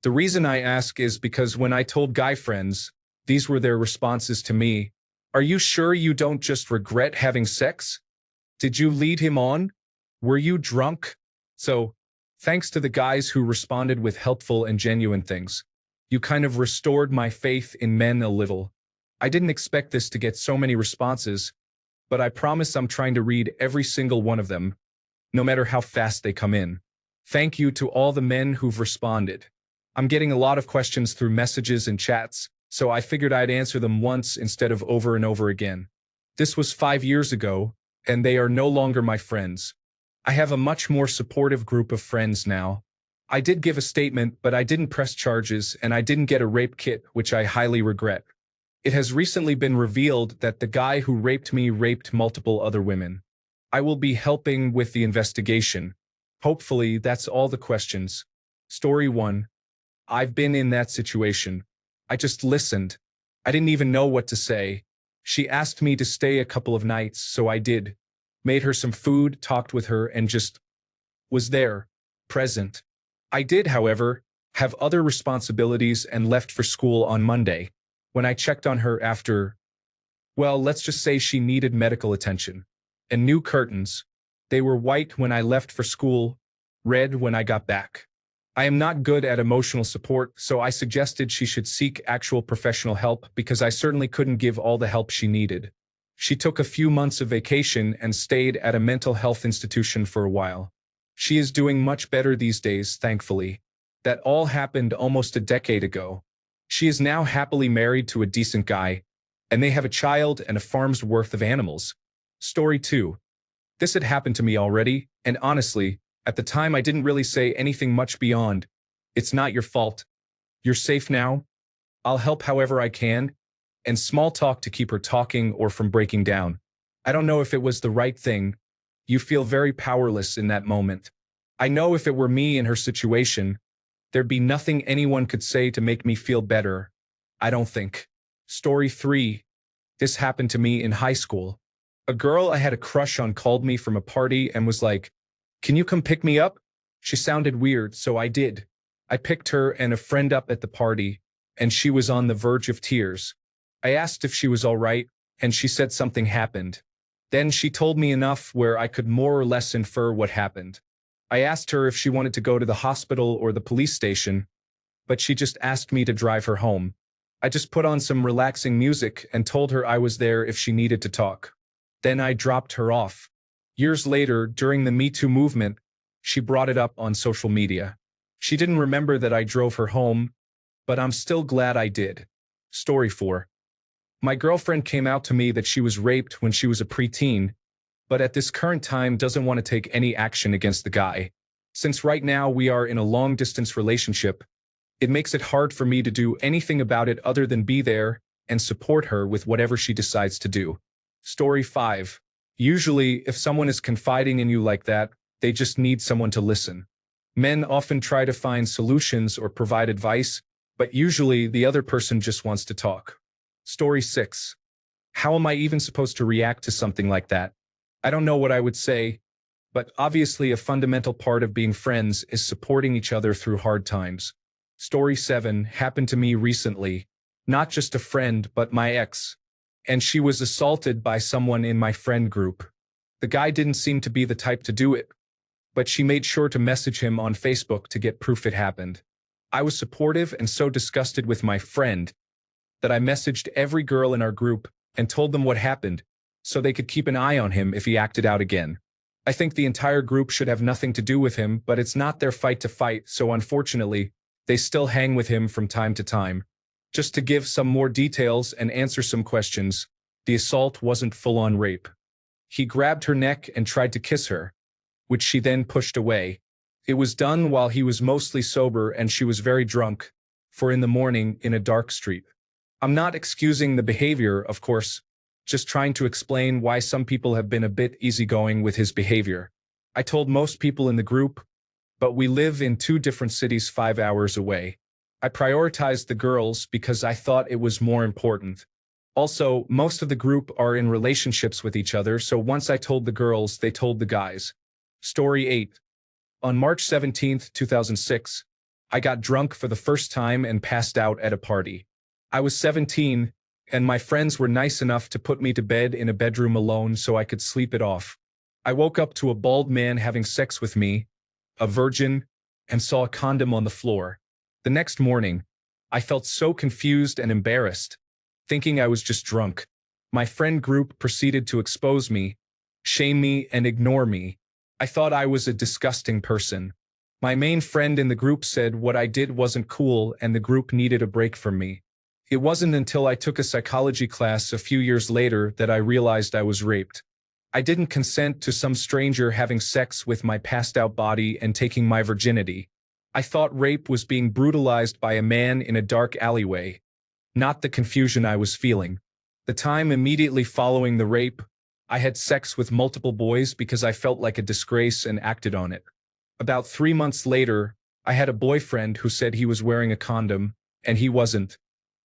The reason I ask is because when I told guy friends, these were their responses to me. Are you sure you don't just regret having sex? Did you lead him on? Were you drunk? So, thanks to the guys who responded with helpful and genuine things, you kind of restored my faith in men a little. I didn't expect this to get so many responses, but I promise I'm trying to read every single one of them, no matter how fast they come in. Thank you to all the men who've responded. I'm getting a lot of questions through messages and chats, so I figured I'd answer them once instead of over and over again. This was 5 years ago, and they are no longer my friends. I have a much more supportive group of friends now. I did give a statement, but I didn't press charges, and I didn't get a rape kit, which I highly regret. It has recently been revealed that the guy who raped me raped multiple other women. I will be helping with the investigation. Hopefully, that's all the questions. Story 1. I've been in that situation. I just listened. I didn't even know what to say. She asked me to stay a couple of nights, so I did. Made her some food, talked with her, and just was there, present. I did, however, have other responsibilities and left for school on Monday. When I checked on her after, well, let's just say she needed medical attention. And new curtains. They were white when I left for school, red when I got back. I am not good at emotional support, so I suggested she should seek actual professional help because I certainly couldn't give all the help she needed. She took a few months of vacation and stayed at a mental health institution for a while. She is doing much better these days, thankfully. That all happened almost a decade ago. She is now happily married to a decent guy, and they have a child and a farm's worth of animals. Story 2. This had happened to me already, and honestly, at the time I didn't really say anything much beyond, "It's not your fault. You're safe now. I'll help however I can," and small talk to keep her talking or from breaking down. I don't know if it was the right thing. You feel very powerless in that moment. I know if it were me in her situation, there'd be nothing anyone could say to make me feel better. I don't think. Story 3. This happened to me in high school. A girl I had a crush on called me from a party and was like, "Can you come pick me up?" She sounded weird, so I did. I picked her and a friend up at the party, and she was on the verge of tears. I asked if she was all right, and she said something happened. Then she told me enough where I could more or less infer what happened. I asked her if she wanted to go to the hospital or the police station, but she just asked me to drive her home. I just put on some relaxing music and told her I was there if she needed to talk. Then I dropped her off. Years later, during the Me Too movement, she brought it up on social media. She didn't remember that I drove her home, but I'm still glad I did. Story 4. My girlfriend came out to me that she was raped when she was a preteen, but at this current time doesn't want to take any action against the guy. Since right now we are in a long-distance relationship, it makes it hard for me to do anything about it other than be there and support her with whatever she decides to do. Story 5. Usually, if someone is confiding in you like that, they just need someone to listen. Men often try to find solutions or provide advice, but usually the other person just wants to talk. Story 6. How am I even supposed to react to something like that? I don't know what I would say, but obviously a fundamental part of being friends is supporting each other through hard times. Story 7 happened to me recently. Not just a friend, but my ex. And she was assaulted by someone in my friend group. The guy didn't seem to be the type to do it, but she made sure to message him on Facebook to get proof it happened. I was supportive and so disgusted with my friend that I messaged every girl in our group and told them what happened so they could keep an eye on him if he acted out again. I think the entire group should have nothing to do with him, but it's not their fight to fight, so unfortunately, they still hang with him from time to time. Just to give some more details and answer some questions, the assault wasn't full-on rape. He grabbed her neck and tried to kiss her, which she then pushed away. It was done while he was mostly sober and she was very drunk, for in the morning in a dark street. I'm not excusing the behavior, of course, just trying to explain why some people have been a bit easygoing with his behavior. I told most people in the group, but we live in 2 different cities 5 hours away. I prioritized the girls because I thought it was more important. Also, most of the group are in relationships with each other, so once I told the girls, they told the guys. Story 8. On March 17, 2006, I got drunk for the first time and passed out at a party. I was 17, and my friends were nice enough to put me to bed in a bedroom alone so I could sleep it off. I woke up to a bald man having sex with me, a virgin, and saw a condom on the floor. The next morning, I felt so confused and embarrassed, thinking I was just drunk. My friend group proceeded to expose me, shame me, and ignore me. I thought I was a disgusting person. My main friend in the group said what I did wasn't cool and the group needed a break from me. It wasn't until I took a psychology class a few years later that I realized I was raped. I didn't consent to some stranger having sex with my passed-out body and taking my virginity. I thought rape was being brutalized by a man in a dark alleyway, not the confusion I was feeling. The time immediately following the rape, I had sex with multiple boys because I felt like a disgrace and acted on it. About 3 months later, I had a boyfriend who said he was wearing a condom, and he wasn't.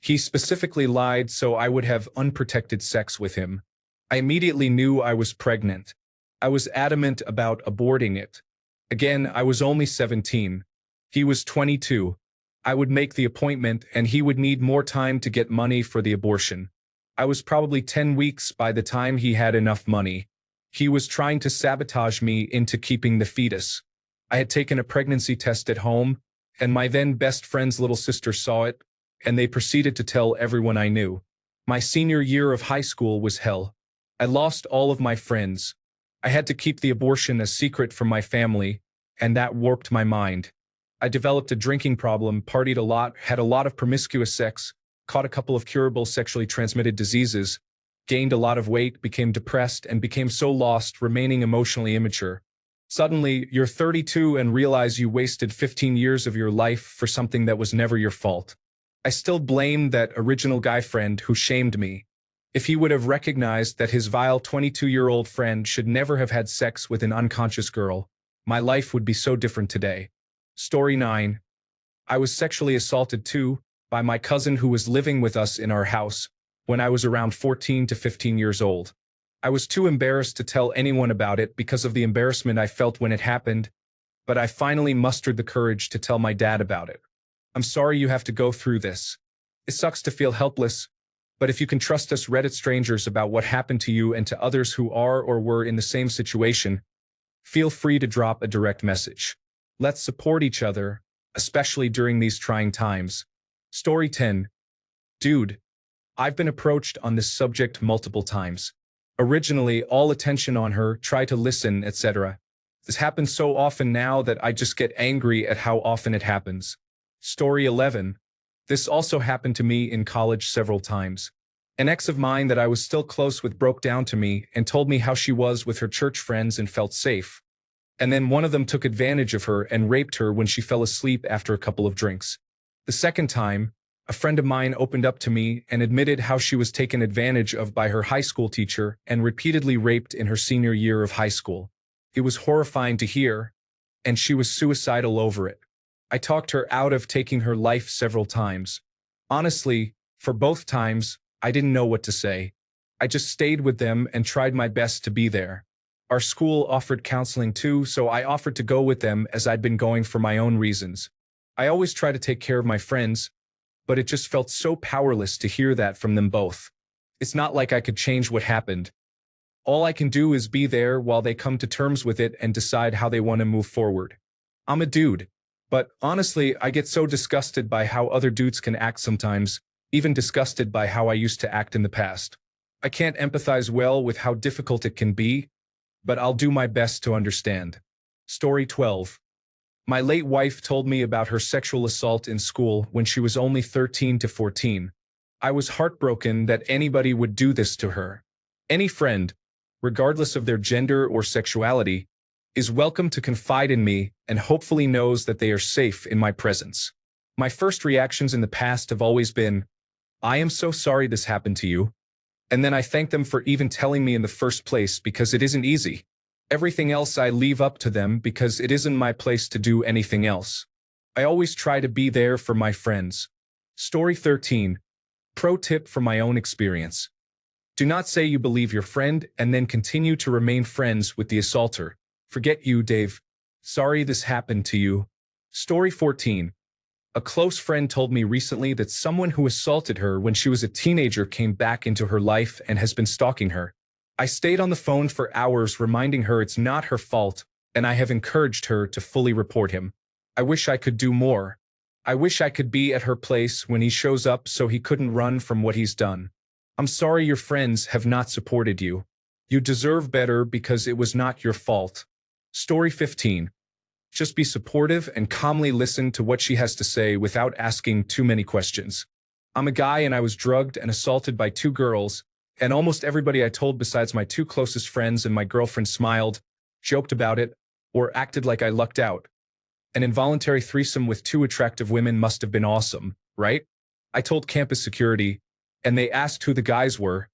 He specifically lied so I would have unprotected sex with him. I immediately knew I was pregnant. I was adamant about aborting it. Again, I was only 17. He was 22. I would make the appointment and he would need more time to get money for the abortion. I was probably 10 weeks by the time he had enough money. He was trying to sabotage me into keeping the fetus. I had taken a pregnancy test at home, and my then best friend's little sister saw it, and they proceeded to tell everyone I knew. My senior year of high school was hell. I lost all of my friends. I had to keep the abortion a secret from my family, and that warped my mind. I developed a drinking problem, partied a lot, had a lot of promiscuous sex, caught a couple of curable sexually transmitted diseases, gained a lot of weight, became depressed, and became so lost, remaining emotionally immature. Suddenly, you're 32 and realize you wasted 15 years of your life for something that was never your fault. I still blame that original guy friend who shamed me. If he would have recognized that his vile 22-year-old friend should never have had sex with an unconscious girl, my life would be so different today. Story 9. I was sexually assaulted too, by my cousin who was living with us in our house when I was around 14 to 15 years old. I was too embarrassed to tell anyone about it because of the embarrassment I felt when it happened, but I finally mustered the courage to tell my dad about it. I'm sorry you have to go through this. It sucks to feel helpless, but if you can trust us Reddit strangers about what happened to you and to others who are or were in the same situation, feel free to drop a direct message. Let's support each other, especially during these trying times. Story 10. Dude, I've been approached on this subject multiple times. Originally, all attention on her, try to listen, etc. This happens so often now that I just get angry at how often it happens. Story 11. This also happened to me in college several times. An ex of mine that I was still close with broke down to me and told me how she was with her church friends and felt safe. And then one of them took advantage of her and raped her when she fell asleep after a couple of drinks. The second time, a friend of mine opened up to me and admitted how she was taken advantage of by her high school teacher and repeatedly raped in her senior year of high school. It was horrifying to hear, and she was suicidal over it. I talked her out of taking her life several times. Honestly, for both times, I didn't know what to say. I just stayed with them and tried my best to be there. Our school offered counseling too, so I offered to go with them as I'd been going for my own reasons. I always try to take care of my friends, but it just felt so powerless to hear that from them both. It's not like I could change what happened. All I can do is be there while they come to terms with it and decide how they want to move forward. I'm a dude, but honestly, I get so disgusted by how other dudes can act sometimes, even disgusted by how I used to act in the past. I can't empathize well with how difficult it can be, but I'll do my best to understand. Story 12. My late wife told me about her sexual assault in school when she was only 13 to 14. I was heartbroken that anybody would do this to her. Any friend, regardless of their gender or sexuality, is welcome to confide in me and hopefully knows that they are safe in my presence. My first reactions in the past have always been, I am so sorry this happened to you. And then I thank them for even telling me in the first place because it isn't easy. Everything else I leave up to them because it isn't my place to do anything else. I always try to be there for my friends. Story 13. Pro tip from my own experience. Do not say you believe your friend and then continue to remain friends with the assaulter. Forget you, Dave. Sorry this happened to you. Story 14. A close friend told me recently that someone who assaulted her when she was a teenager came back into her life and has been stalking her. I stayed on the phone for hours reminding her it's not her fault, and I have encouraged her to fully report him. I wish I could do more. I wish I could be at her place when he shows up so he couldn't run from what he's done. I'm sorry your friends have not supported you. You deserve better because it was not your fault. Story 15. Just be supportive and calmly listen to what she has to say without asking too many questions. I'm a guy and I was drugged and assaulted by two girls, and almost everybody I told besides my two closest friends and my girlfriend smiled, joked about it, or acted like I lucked out. An involuntary threesome with two attractive women must have been awesome, right? I told campus security, and they asked who the guys were,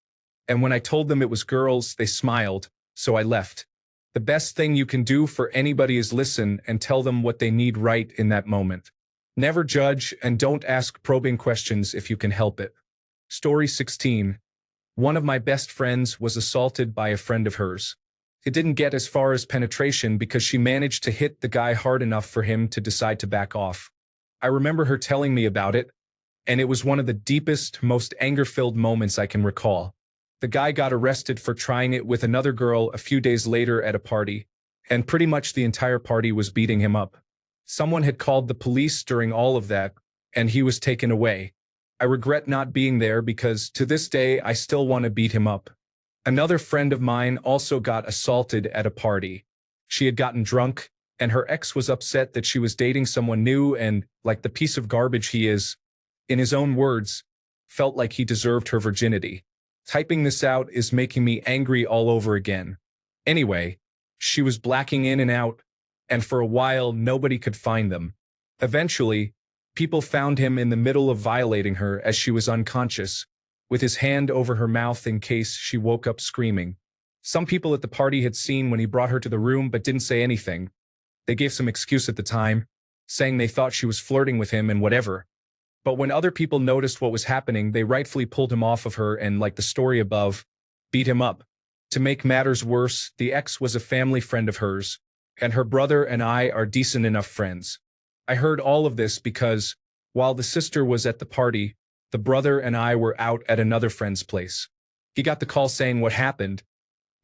and when I told them it was girls, they smiled, so I left. The best thing you can do for anybody is listen and tell them what they need right in that moment. Never judge and don't ask probing questions if you can help it. Story 16. One of my best friends was assaulted by a friend of hers. It didn't get as far as penetration because she managed to hit the guy hard enough for him to decide to back off. I remember her telling me about it, and it was one of the deepest, most anger-filled moments I can recall. The guy got arrested for trying it with another girl a few days later at a party, and pretty much the entire party was beating him up. Someone had called the police during all of that, and he was taken away. I regret not being there because to this day I still want to beat him up. Another friend of mine also got assaulted at a party. She had gotten drunk, and her ex was upset that she was dating someone new and, like the piece of garbage he is, in his own words, felt like he deserved her virginity. Typing this out is making me angry all over again. Anyway, she was blacking in and out, and for a while nobody could find them. Eventually, people found him in the middle of violating her as she was unconscious, with his hand over her mouth in case she woke up screaming. Some people at the party had seen when he brought her to the room but didn't say anything. They gave some excuse at the time, saying they thought she was flirting with him and whatever. But when other people noticed what was happening, they rightfully pulled him off of her and, like the story above, beat him up. To make matters worse, the ex was a family friend of hers, and her brother and I are decent enough friends. I heard all of this because, while the sister was at the party, the brother and I were out at another friend's place. He got the call saying what happened,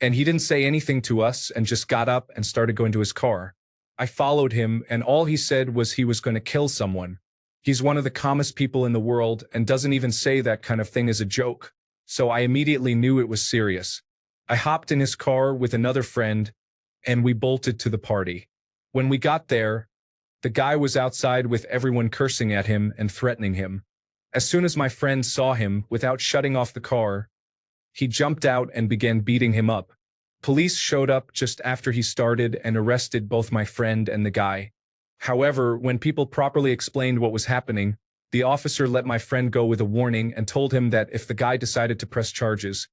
and he didn't say anything to us and just got up and started going to his car. I followed him, and all he said was he was going to kill someone. He's one of the calmest people in the world and doesn't even say that kind of thing as a joke, so I immediately knew it was serious. I hopped in his car with another friend, and we bolted to the party. When we got there, the guy was outside with everyone cursing at him and threatening him. As soon as my friend saw him, without shutting off the car, he jumped out and began beating him up. Police showed up just after he started and arrested both my friend and the guy. However, when people properly explained what was happening, the officer let my friend go with a warning and told him that if the guy decided to press charges,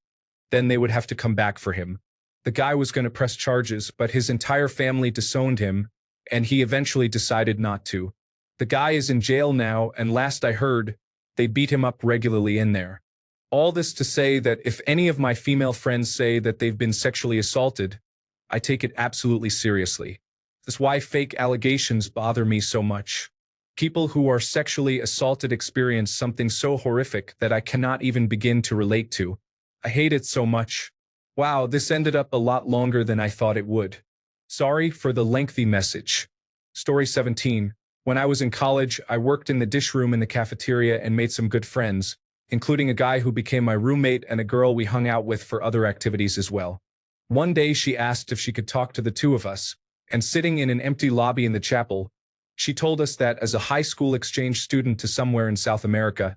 then they would have to come back for him. The guy was going to press charges, but his entire family disowned him, and he eventually decided not to. The guy is in jail now, and last I heard, they beat him up regularly in there. All this to say that if any of my female friends say that they've been sexually assaulted, I take it absolutely seriously. That's why fake allegations bother me so much. People who are sexually assaulted experience something so horrific that I cannot even begin to relate to. I hate it so much. Wow, this ended up a lot longer than I thought it would. Sorry for the lengthy message. Story 17. When I was in college, I worked in the dish room in the cafeteria and made some good friends, including a guy who became my roommate and a girl we hung out with for other activities as well. One day she asked if she could talk to the two of us, and sitting in an empty lobby in the chapel, she told us that as a high school exchange student to somewhere in South America,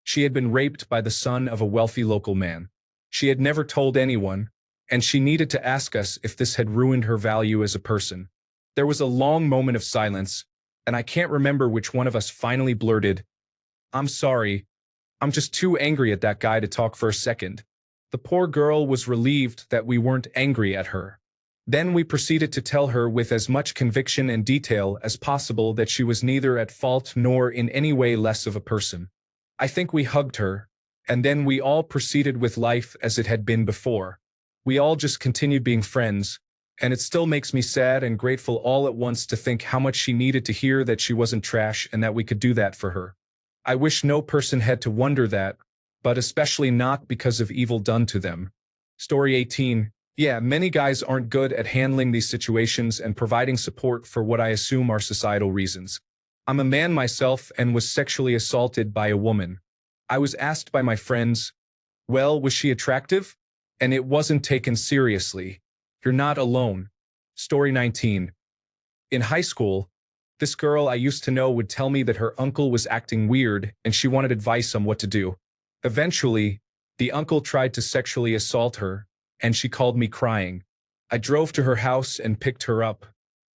she had been raped by the son of a wealthy local man. She had never told anyone, and she needed to ask us if this had ruined her value as a person. There was a long moment of silence, and I can't remember which one of us finally blurted, "I'm sorry. I'm just too angry at that guy to talk for a second." The poor girl was relieved that we weren't angry at her. Then we proceeded to tell her with as much conviction and detail as possible that she was neither at fault nor in any way less of a person. I think we hugged her, and then we all proceeded with life as it had been before. We all just continued being friends, And it still makes me sad and grateful all at once to think how much she needed to hear that she wasn't trash and that we could do that for her. I wish no person had to wonder that, but especially not because of evil done to them. Story 18. Yeah, many guys aren't good at handling these situations and providing support for what I assume are societal reasons. I'm a man myself and was sexually assaulted by a woman. I was asked by my friends, well, was she attractive? And it wasn't taken seriously. You're not alone. Story 19. In high school, this girl I used to know would tell me that her uncle was acting weird and she wanted advice on what to do. Eventually, the uncle tried to sexually assault her, and she called me crying. I drove to her house and picked her up.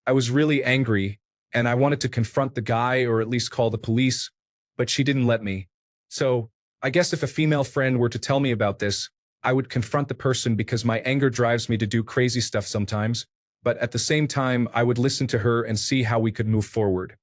I was really angry, and I wanted to confront the guy or at least call the police, but she didn't let me. So, I guess if a female friend were to tell me about this, I would confront the person because my anger drives me to do crazy stuff sometimes, but at the same time, I would listen to her and see how we could move forward.